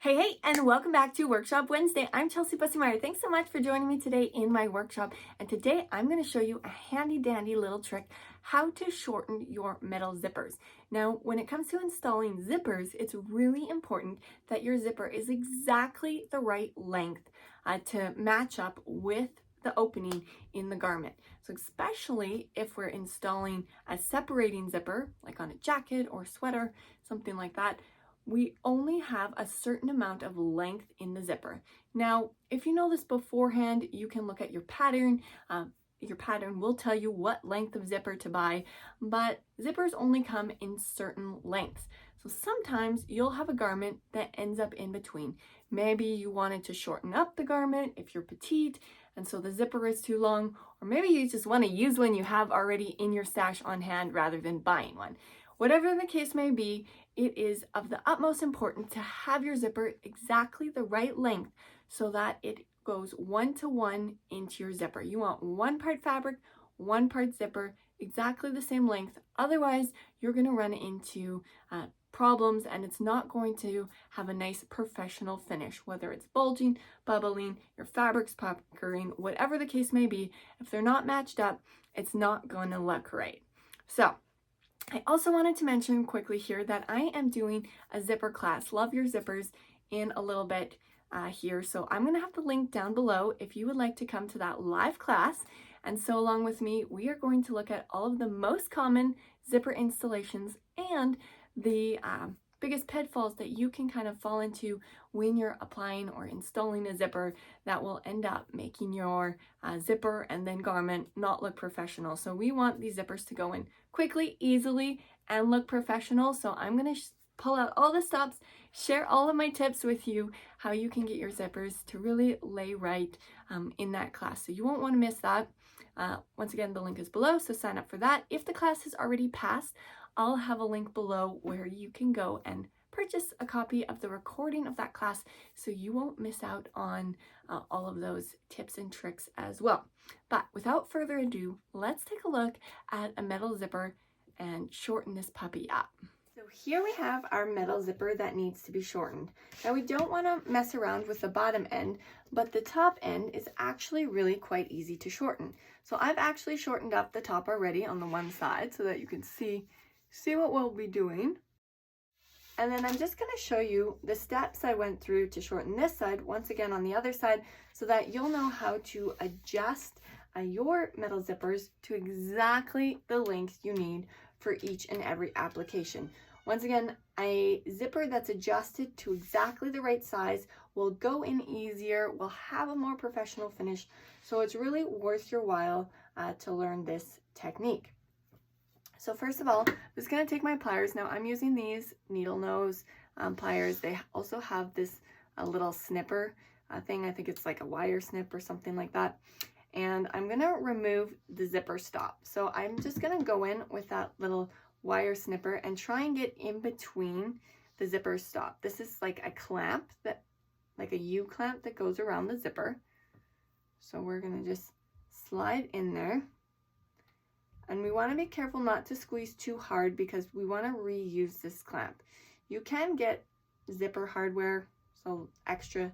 Hey, and welcome back to Workshop Wednesday. I'm Chelsea Bussemeyer. Thanks so much for joining me today in my workshop. And today I'm going to show you a handy dandy little trick how to shorten your metal zippers. Now, when it comes to installing zippers, it's really important that your zipper is exactly the right length to match up with the opening in the garment. So especially if we're installing a separating zipper, like on a jacket or sweater, something like that, we only have a certain amount of length in the zipper. Now, if you know this beforehand, you can look at your pattern. Your pattern will tell you what length of zipper to buy, but zippers only come in certain lengths. So sometimes you'll have a garment that ends up in between. Maybe you wanted to shorten up the garment if you're petite, and so the zipper is too long, or maybe you just want to use one you have already in your stash on hand rather than buying one. Whatever the case may be, it is of the utmost importance to have your zipper exactly the right length so that it goes 1-to-1 into your zipper. You want 1 part fabric, 1 part zipper, exactly the same length. Otherwise, you're going to run into problems and it's not going to have a nice professional finish, whether it's bulging, bubbling, your fabric's puckering, whatever the case may be. If they're not matched up, it's not going to look right. So, I also wanted to mention quickly here that I am doing a zipper class, Love Your Zippers, in a little bit here. So I'm going to have the link down below if you would like to come to that live class. And so along with me, we are going to look at all of the most common zipper installations and the biggest pitfalls that you can kind of fall into when you're applying or installing a zipper that will end up making your zipper and then garment not look professional. So we want these zippers to go in quickly, easily, and look professional. So I'm going to pull out all the stops, share all of my tips with you, how you can get your zippers to really lay right in that class. So you won't want to miss that. Once again, the link is below, so sign up for that. If the class has already passed, I'll have a link below where you can go and purchase a copy of the recording of that class so you won't miss out on all of those tips and tricks as well. But without further ado, let's take a look at a metal zipper and shorten this puppy up. So here we have our metal zipper that needs to be shortened. Now we don't want to mess around with the bottom end, but the top end is actually really quite easy to shorten. So I've actually shortened up the top already on the one side so that you can see what we'll be doing. And then I'm just going to show you the steps I went through to shorten this side once again on the other side so that you'll know how to adjust your metal zippers to exactly the length you need for each and every application. Once again, a zipper that's adjusted to exactly the right size will go in easier, will have a more professional finish, so it's really worth your while to learn this technique. So first of all, I'm just going to take my pliers. Now I'm using these needle nose pliers. They also have this little snipper thing. I think it's like a wire snip or something like that. And I'm going to remove the zipper stop. So I'm just going to go in with that little wire snipper and try and get in between the zipper stop. This is like a clamp, like a U-clamp that goes around the zipper. So we're going to just slide in there. And we want to be careful not to squeeze too hard because we want to reuse this clamp. You can get zipper hardware, so extra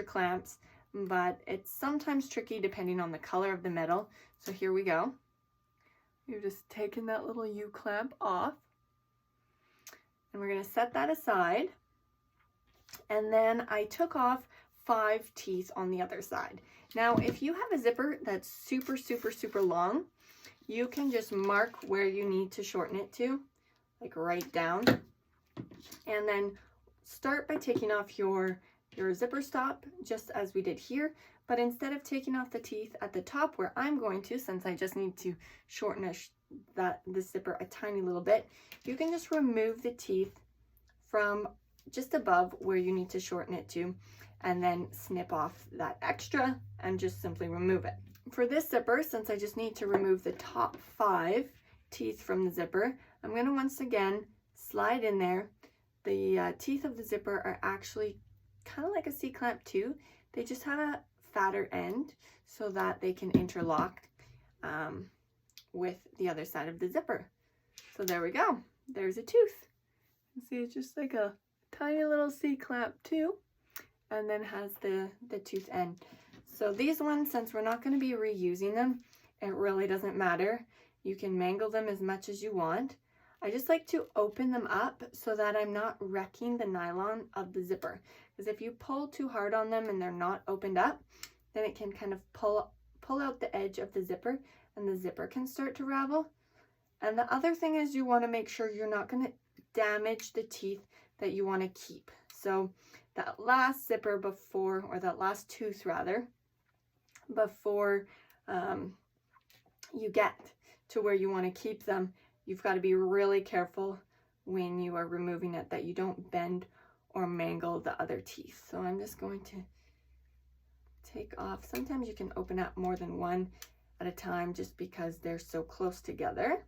clamps, but it's sometimes tricky depending on the color of the metal. So here we go. You've just taken that little U-clamp off. And we're going to set that aside. And then I took off 5 teeth on the other side. Now, if you have a zipper that's super long, you can just mark where you need to shorten it to, like right down. And then start by taking off your zipper stop, just as we did here. But instead of taking off the teeth at the top where I'm going to, since I just need to shorten this zipper a tiny little bit, you can just remove the teeth from just above where you need to shorten it to, and then snip off that extra and just simply remove it. For this zipper, since I just need to remove the top 5 teeth from the zipper, I'm going to once again slide in there. The teeth of the zipper are actually kind of like a C-clamp too. They just have a fatter end so that they can interlock with the other side of the zipper. So there we go. There's a tooth. You see, it's just like a tiny little C-clamp too, and then has the tooth end. So these ones, since we're not going to be reusing them, it really doesn't matter. You can mangle them as much as you want. I just like to open them up so that I'm not wrecking the nylon of the zipper. Because if you pull too hard on them and they're not opened up, then it can kind of pull out the edge of the zipper and the zipper can start to ravel. And the other thing is you want to make sure you're not going to damage the teeth that you want to keep. So that last zipper before, or that last tooth rather, before you get to where you want to keep them, you've got to be really careful when you are removing it that you don't bend or mangle the other teeth. So I'm just going to take off. Sometimes you can open up more than one at a time just because they're so close together.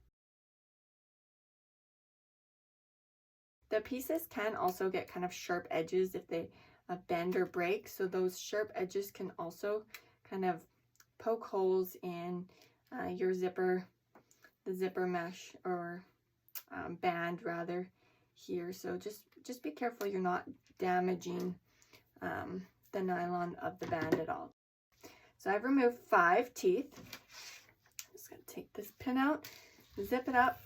The pieces can also get kind of sharp edges if they bend or break. So those sharp edges can also kind of poke holes in your zipper, the zipper mesh or band rather here. So just be careful you're not damaging the nylon of the band at all. So I've removed 5 teeth. I'm just going to take this pin out, zip it up.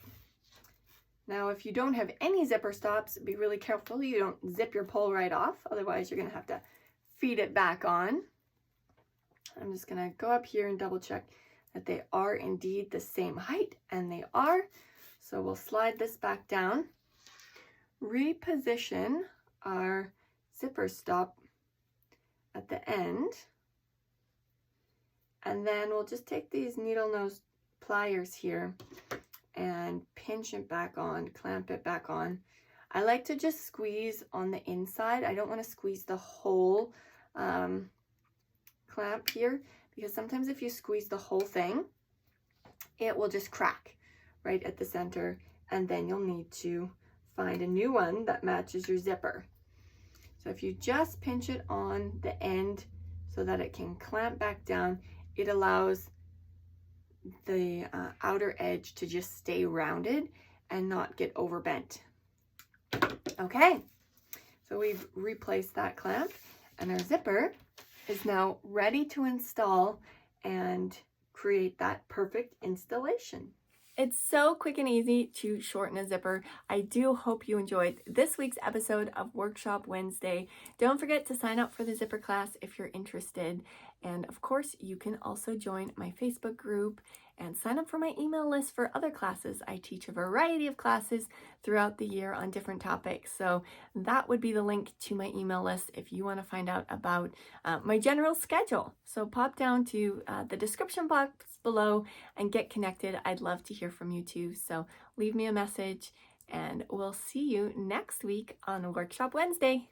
Now, if you don't have any zipper stops, be really careful you don't zip your pole right off. Otherwise, you're going to have to feed it back on. I'm just going to go up here and double check that they are indeed the same height, and they are. So we'll slide this back down, reposition our zipper stop at the end, and then we'll just take these needle nose pliers here and pinch it back on, clamp it back on. I like to just squeeze on the inside. I don't want to squeeze the whole clamp here, because sometimes if you squeeze the whole thing, it will just crack right at the center, and then you'll need to find a new one that matches your zipper. So if you just pinch it on the end so that it can clamp back down, it allows the outer edge to just stay rounded and not get overbent. Okay, so we've replaced that clamp, and our zipper is now ready to install and create that perfect installation. It's so quick and easy to shorten a zipper. I do hope you enjoyed this week's episode of Workshop Wednesday. Don't forget to sign up for the zipper class if you're interested. And of course, you can also join my Facebook group and sign up for my email list for other classes. I teach a variety of classes throughout the year on different topics. So that would be the link to my email list if you want to find out about my general schedule. So pop down to the description box below and get connected. I'd love to hear from you too. So leave me a message and we'll see you next week on Workshop Wednesday.